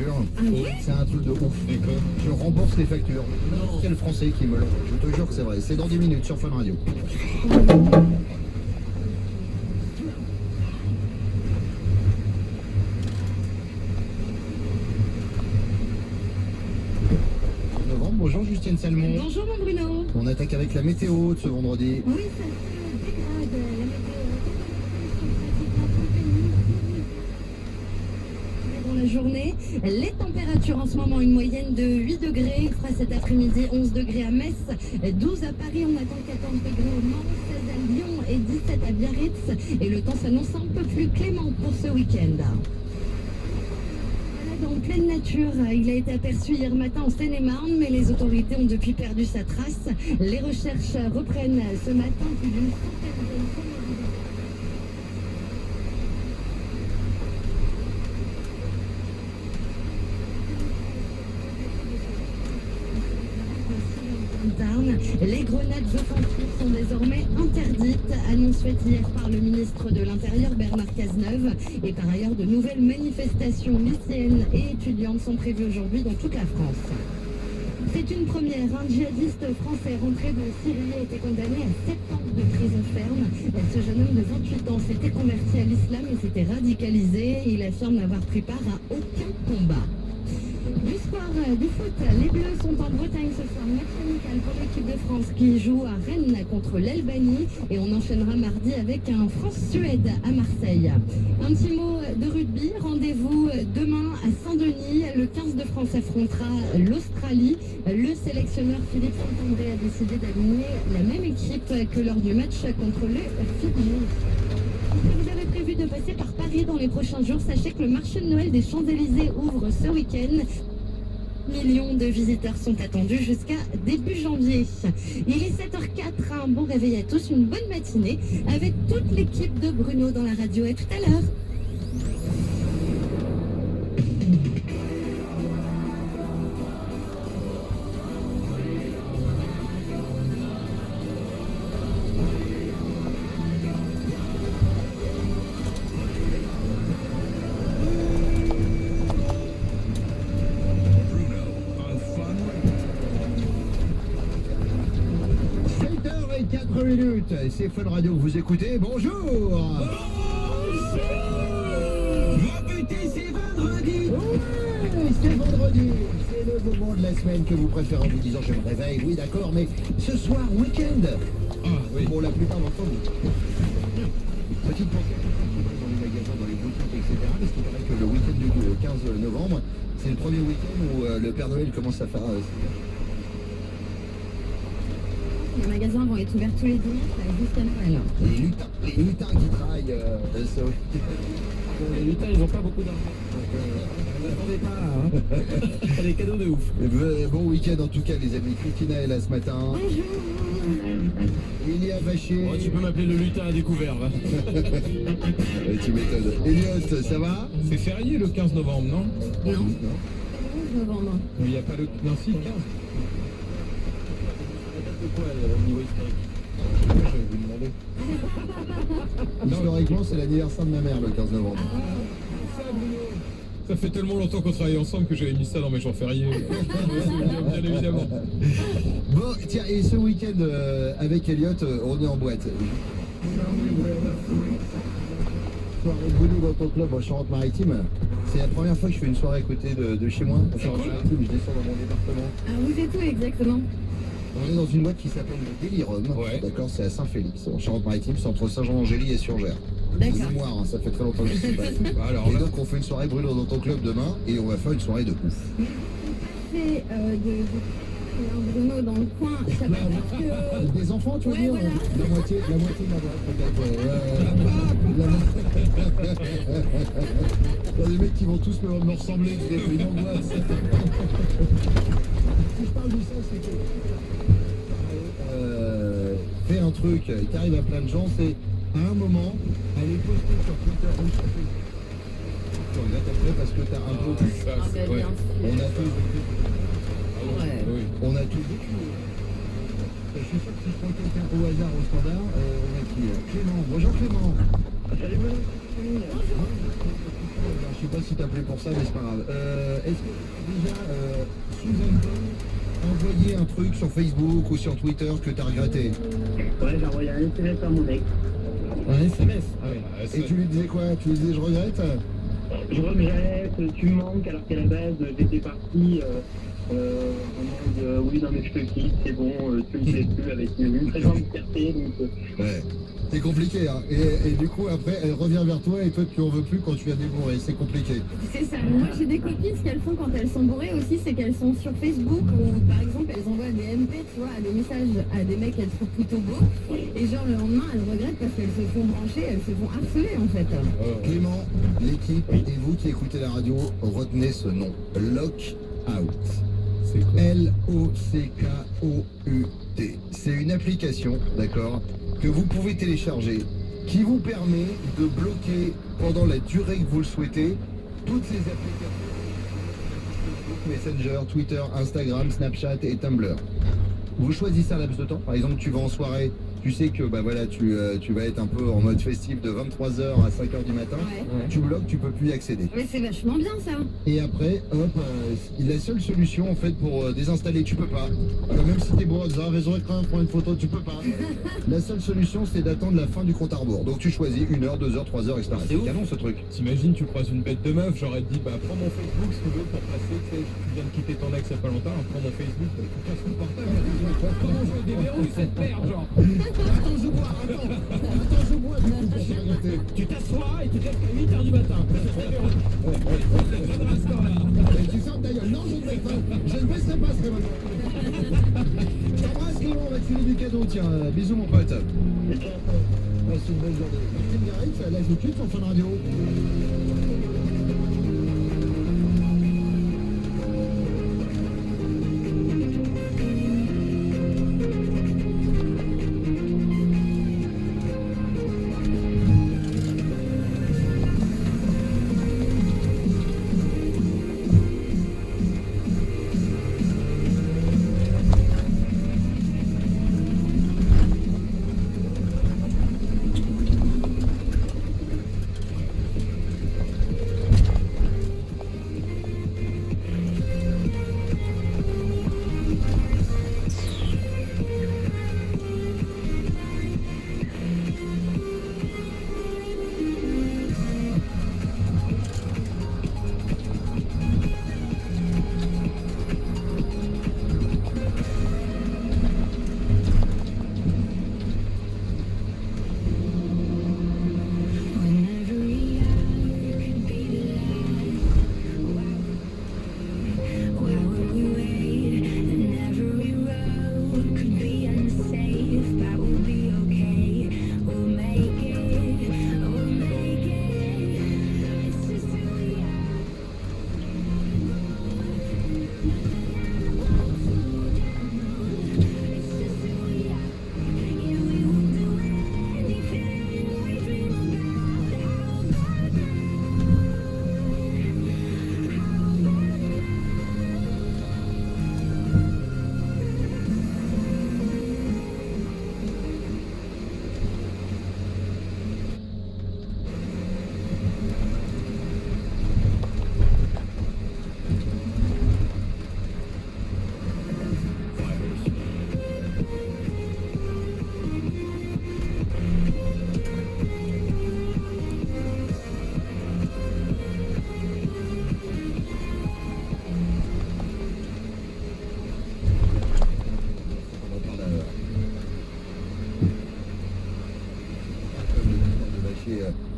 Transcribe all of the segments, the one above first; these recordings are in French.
factures. Ah ouais? C'est un truc de ouf. Je rembourse les factures. Quel Français qui me l'envoie? Je te jure que c'est vrai. C'est dans 10 minutes sur Fun Radio. Novembre, bonjour Justine Salmon. Bonjour mon Bruno. On attaque avec la météo de ce vendredi. Oui, ça se dégrade, la météo. Dans la journée, les températures en ce moment, une moyenne de 8 degrés. Il fera cet après-midi 11 degrés à Metz, 12 à Paris, on attend 14 degrés au Mans, 16 à Lyon et 17 à Biarritz. Et le temps s'annonce un peu plus clément pour ce week-end. En pleine nature, il a été aperçu hier matin en Seine-et-Marne, mais les autorités ont depuis perdu sa trace. Les recherches reprennent ce matin. Plus d'une centaine de Les grenades offensives sont désormais interdites, annonce faite hier par le ministre de l'Intérieur Bernard Cazeneuve. Et par ailleurs, de nouvelles manifestations lycéennes et étudiantes sont prévues aujourd'hui dans toute la France. C'est une première. Un djihadiste français rentré de Syrie a été condamné à 7 ans de prison ferme. Ce jeune homme de 28 ans s'était converti à l'islam et s'était radicalisé. Il affirme n'avoir pris part à aucun combat. Du sport, du foot, les Bleus sont en Bretagne ce soir. Match amical pour l'équipe de France qui joue à Rennes contre l'Albanie. Et on enchaînera mardi avec un France-Suède à Marseille. Un petit mot de rugby. Rendez-vous demain à Saint-Denis. Le 15 de France affrontera l'Australie. Le sélectionneur Philippe Saint-André a décidé d'aligner la même équipe que lors du match contre les Fidji. Si vous avez prévu de passer par Paris dans les prochains jours, sachez que le marché de Noël des Champs-Élysées ouvre ce week-end. Millions de visiteurs sont attendus jusqu'à début janvier. Il est 7h04, un bon réveil à tous, une bonne matinée avec toute l'équipe de Bruno dans la radio. À tout à l'heure. C'est Fun Radio que vous écoutez. Bonjour. Bonjour. C'est vendredi. Oui, c'est vendredi. C'est le moment de la semaine que vous préférez en vous disant je me réveille. Oui, d'accord, mais ce soir, week-end. Ah oui. Pour la plupart d'entre vous. Petite pensée dans les magasins, dans les boutiques, etc. Parce qu'il paraît que le week-end du 15 novembre, c'est le premier week-end où le Père Noël commence à faire... Les magasins vont être ouverts tous les dimanches jusqu'à Noël. Les lutins qui travaillent. Les lutins, ils n'ont pas beaucoup d'argent. N'attendez pas, hein. Des cadeaux de ouf. Bon week-end en tout cas, les amis. Christina est là ce matin. Bonjour. Il y a Vacher. Oh, tu peux m'appeler le lutin à découvert, va. Tu m'étonnes. Elliot, ça va? C'est férié le 15 novembre, non? Non. 11 novembre. Mais il n'y a pas le... Non, si, 15. De quoi, au niveau historique? Je vais vous demander. Historiquement, c'est l'anniversaire de ma mère le 15 novembre. Ça fait tellement longtemps qu'on travaille ensemble que j'avais mis ça dans mes jours fériés. Bien évidemment. Bon, tiens, et ce week-end avec Elliot, on est en boîte. Soirée de Bruno dans ton club en Charente-Maritime. C'est la première fois que je fais une soirée à côté de chez moi. En Charente-Maritime, je descends dans mon département. Ah, vous êtes où exactement? On est dans une boîte qui s'appelle le Délirium. Ouais. D'accord, c'est à Saint-Félix, en Charente-Maritime, c'est entre Saint-Jean-d'Angély et Surgères. D'accord. Mémoire, hein, ça fait très longtemps que je suis pas allé. Alors Et là, donc on fait une soirée Bruno dans ton club demain et on va faire une soirée de ouf. C'est un Bruno dans le coin. Ça veut dire que... Des enfants, tu veux Ouais, dire? voilà. La moitié de ma droite, peut-être. Il y a des mecs qui vont tous me ressembler, c'est une angoisse. Si je parle du sens, c'est que fais un truc qui arrive à plein de gens, c'est à un moment, aller poster sur Twitter ou sur Facebook. Tu regrettes après parce que t'as un peu... ça, Ah, bah, ouais. bien On sûr. a tous vécu. Ouais. Oui. On a tous vécu. Je suis sûr que si je prends quelqu'un au hasard au standard, on a qui Clément. Bonjour Clément. Salut, Bruno. Je sais pas si t'appelais pour ça, mais c'est pas grave. Est-ce que déjà, sous un code, envoyer un truc sur Facebook ou sur Twitter que t'as regretté? Ouais, j'ai envoyé un SMS à mon ex. Un SMS? Ah ouais. Et tu lui disais quoi? Tu lui disais je regrette? Je regrette, tu me manques, alors qu'à la base, j'étais parti en mode oui, non, mais je te quitte, c'est bon, tu me plais plus, avec une très grande fierté. Donc, Ouais. C'est compliqué, hein. Et du coup, après, elle revient vers toi et toi, tu en veux plus quand tu as débourré. C'est compliqué. C'est ça. Moi, j'ai des copines, ce qu'elles font quand elles sont bourrées aussi, c'est qu'elles sont sur Facebook ou, par exemple, elles envoient des MP, tu vois, des messages à des mecs qu'elles trouvent plutôt beaux. Et genre, le lendemain, elles regrettent parce qu'elles se font brancher, elles se font harceler, en fait. Clément, l'équipe et vous qui écoutez la radio, retenez ce nom. Lockout. C'est quoi? L-O-C-K-O-U-T. C'est une application, d'accord, que vous pouvez télécharger, qui vous permet de bloquer pendant la durée que vous le souhaitez toutes ces applications. Messenger, Twitter, Instagram, Snapchat et Tumblr. Vous choisissez un laps de temps. Par exemple, tu vas en soirée, tu sais que bah voilà, tu vas être un peu en mode festif de 23h à 5h du matin. Ouais. Tu bloques, tu peux plus y accéder. Mais c'est vachement bien, ça. Et après, hop, la seule solution en fait pour désinstaller, tu peux pas. Même si t'es beau, ah, raison écran, prendre une photo, tu peux pas. La seule solution, c'est d'attendre la fin du compte à rebours. Donc tu choisis 1h, 2h, 3h, etc. C'est canon ce truc. T'imagines, tu croises une bête de meuf, j'aurais dit, bah prends mon Facebook si tu veux pour passer, tu sais, tu viens de quitter ton ex il y a pas longtemps, prends mon Facebook, tu passes ton portable. Comment jouer des verrous, cette merde, genre. Attends, je bois, attends, je bois, du coup, pour pas regretter. Tu t'assois et tu te lèves à 8h du matin. Et tu fermes ta gueule. Non, je ne vais pas. Je ne baisserai pas, ce réveil. Je t'embrasse, Clément, on va te filer du cadeau, tiens. Bisous, mon pote. Passe une bonne journée. Martin Garrix, la live écoute en fin de radio.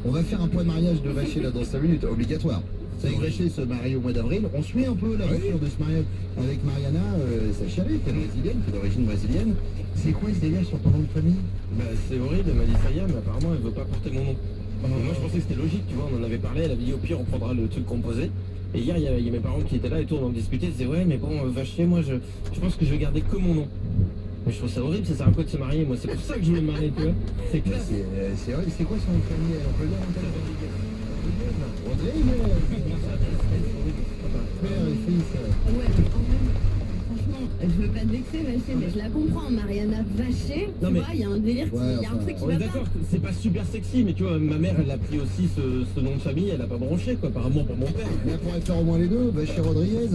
On va faire un point de mariage de Vacher là dans 5 minutes, obligatoire. C'est vrai que Vacher se marie au mois d'avril. On suit un peu l'aventure de ce mariage avec Mariana Sacharé, qui est brésilienne, qui est d'origine brésilienne. C'est quoi ce délire sur ton nom de famille? Bah c'est horrible, elle m'a dit ça hier, mais apparemment elle veut pas porter mon nom. Moi je pensais que c'était logique, tu vois, on en avait parlé, elle avait dit au pire on prendra le truc composé. Et hier il y a mes parents qui étaient là et tout, on en discutait, ils disaient ouais mais bon Vacher, moi je pense que je vais garder que mon nom. Mais je trouve ça horrible, ça sert à quoi de se marier, moi c'est pour ça que je voulais me marier, tu vois. C'est Bah, clair. c'est vrai, c'est quoi son nom de famille? On peut le dire, Rodriguez. Père et fils. Ouais, mais quand même, franchement, Je veux pas te vexer, Vacher, mais je la comprends. Mariana Vacher, tu Non, mais- vois, il y a un délire, il y a un enfin, truc qui On va est pas. d'accord, c'est pas super sexy, mais tu vois, ma mère, elle a pris aussi ce nom de famille, elle a pas branché, quoi, par amour pour mon père. Mais elle pourrait faire au moins les deux, bah, chez Rodriguez.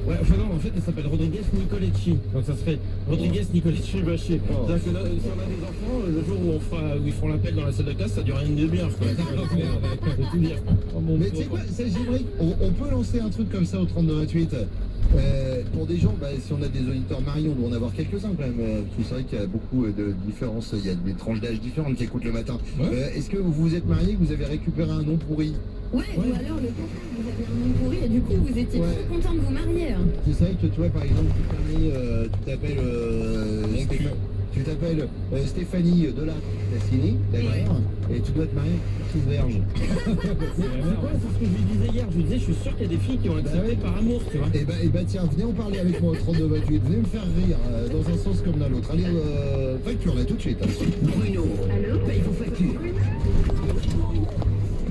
Ouais, enfin non, en fait, elle s'appelle Rodriguez Nicoletti. Donc ça serait Rodriguez Nicoletti Vacher. Oh. C'est-à-dire que là, si on a des enfants, le jour où ils feront l'appel dans la salle de classe, ça dure une demi-heure, quoi. C'est tout dire. Oh, mon Mais tu sais pauvre. quoi, ça, j'aimerais on peut lancer un truc comme ça au 32-28. Pour des gens, bah, si on a des auditeurs mariés, on doit en avoir quelques-uns quand même. Parce que c'est vrai qu'il y a beaucoup de différences, il y a des tranches d'âge différentes qui écoutent le matin. Ouais. Est-ce que vous vous êtes marié, vous avez récupéré un nom pourri? Ouais, ou alors le contraire, vous avez un nom pourri et du coup vous étiez Ouais. trop content de vous marier. Hein. C'est vrai que tu vois, par exemple, tu t'appelles Mon cul. tu t'appelles Stéphanie Delacassini, d'accord, et tu dois te marier avec une verge. C'est quoi, c'est ce que je lui disais hier. Je lui disais, je suis sûr qu'il y a des filles qui ont accepté ouais. par amour, tu vois. Et bah tiens, venez en parler avec moi au 32-28, venez me faire rire dans un sens comme dans l'autre. Allez, facture là tout de suite. Bruno, Allô? paye vos factures.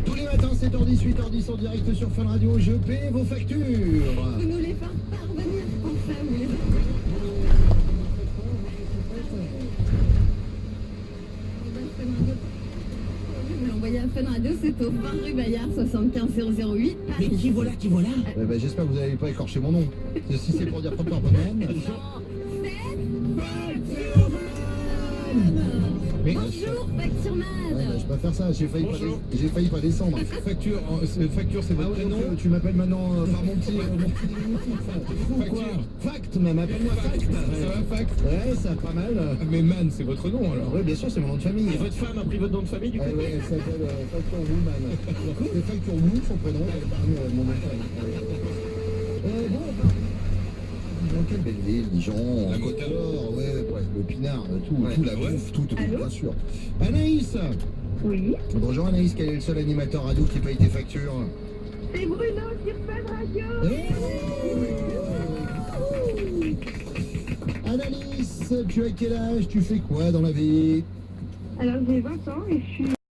Tous les matins, 7h10, 8h10 en direct sur Fun Radio, je paie vos factures. Vous nous les faire parvenir, enfin, vous les Vous l'envoyez à Fun Radio, c'est au 20 rue Bayard, 75 008, Mais Paris. qui voilà, qui voilà. Bah, j'espère que vous n'allez pas écorcher mon nom. Si c'est pour dire prépare bonne Mais Bonjour, Factureman. Ouais, bah, je peux faire ça, j'ai failli, Bonjour. j'ai failli pas descendre. facture, c'est Ah votre ouais, prénom. donc, tu m'appelles maintenant par mon petit diminutif. T'es fou, quoi. Facture. Fact, même, appelle-moi Fact. Ça va, fact? Ouais, ça pas mal. Mais man, c'est votre nom alors. Oui, bien sûr, c'est mon nom de famille. Et votre femme a pris votre nom de famille, du coup? Ah ouais, elle s'appelle Facture Woman. C'est Facture Woo, son prénom, elle parle mon nom de famille. Bon, dans quelle belle ville, Dijon, La Côte d'Or, ouais, le Pinard, tout, Ouais. tout la Ouais. bouffe, tout, Allô bien sûr. Anaïs. Oui, Bonjour Anaïs, quel est le seul animateur radio qui paye tes factures? c'est Bruno sur Fun Radio. Anaïs, tu as quel âge? Tu fais quoi dans la vie? Alors j'ai 20 ans et je suis